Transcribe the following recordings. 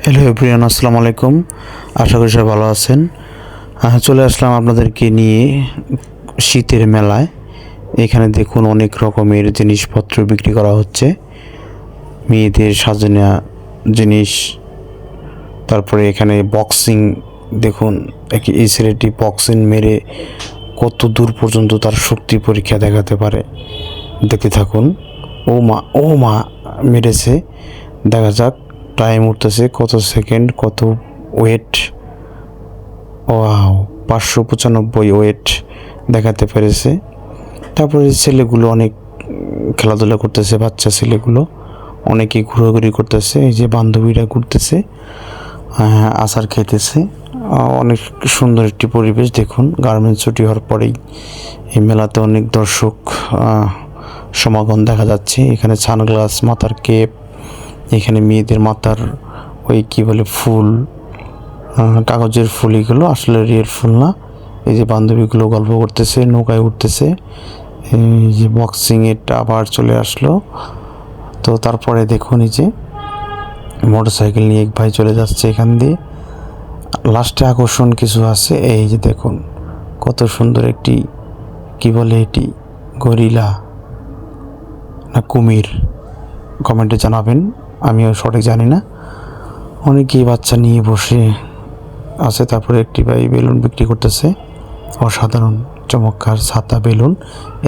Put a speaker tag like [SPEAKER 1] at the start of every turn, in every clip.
[SPEAKER 1] Hello everyone, আসসালামু আলাইকুম। আশা করি সবাই ভালো আছেন। চলে আসলাম আপনাদেরকে নিয়ে শীতের মেলায়। এখানে দেখুন অনেক রকমের জিনিসপত্র বিক্রি করা হচ্ছে, মেয়েদের সাজানো জিনিস। তারপরে এখানে বক্সিং দেখুন, এই ছেলেটি বক্সিং মেরে কত দূর পর্যন্ত তার শক্তি পরীক্ষা দেখাতে পারে। দেখতে থাকুন। ও মা মেরেছে, দেখা যাক। টাইম উঠতেছে, কত সেকেন্ড, কত ওয়েট। ওয়াও, 595 ওয়েট দেখাতে পেরেছে। তারপরে ছেলেগুলো অনেক খেলাধুলা করতেছে, বাচ্চা ছেলেগুলো অনেকেই ঘোরাঘুরি করতেছে। এই যে বান্ধবীরা ঘুরতেছে, আচার খেতেছে। অনেক সুন্দর একটি পরিবেশ। দেখুন, গার্মেন্টস ছুটি হওয়ার পরেই এই মেলাতে অনেক দর্শক সমাগম দেখা যাচ্ছে। এখানে সানগ্লাস, মাথার কেপ, এখানে মেয়েদের মাথার ওই কী বলে ফুল, কাগজের ফুল, এগুলো আসলে রিয়েল ফুল না। এই যে বান্ধবীগুলো গল্প করতেছে, নৌকায় উঠতেছে। এই যে বক্সিংয়েরটা আবার চলে আসলো। তো তারপরে দেখুন, এই যে মোটরসাইকেল নিয়ে এক ভাই চলে যাচ্ছে এখান দিয়ে। লাস্টে আকর্ষণ কিছু আছে, এই যে দেখুন কত সুন্দর একটি, কি বলে এটি, গরিলা না কুমির, কমেন্টে জানাবেন, আমিও সঠিক জানি না। অনেকেই বাচ্চা নিয়ে বসে আছে। তারপরে একটি ভাই বেলুন বিক্রি করতেছে, অসাধারণ চমৎকার ছাতা বেলুন।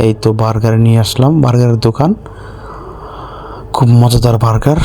[SPEAKER 1] এই তো বার্গার নিয়ে আসলাম, বার্গারের দোকান, খুব মজাদার বার্গার।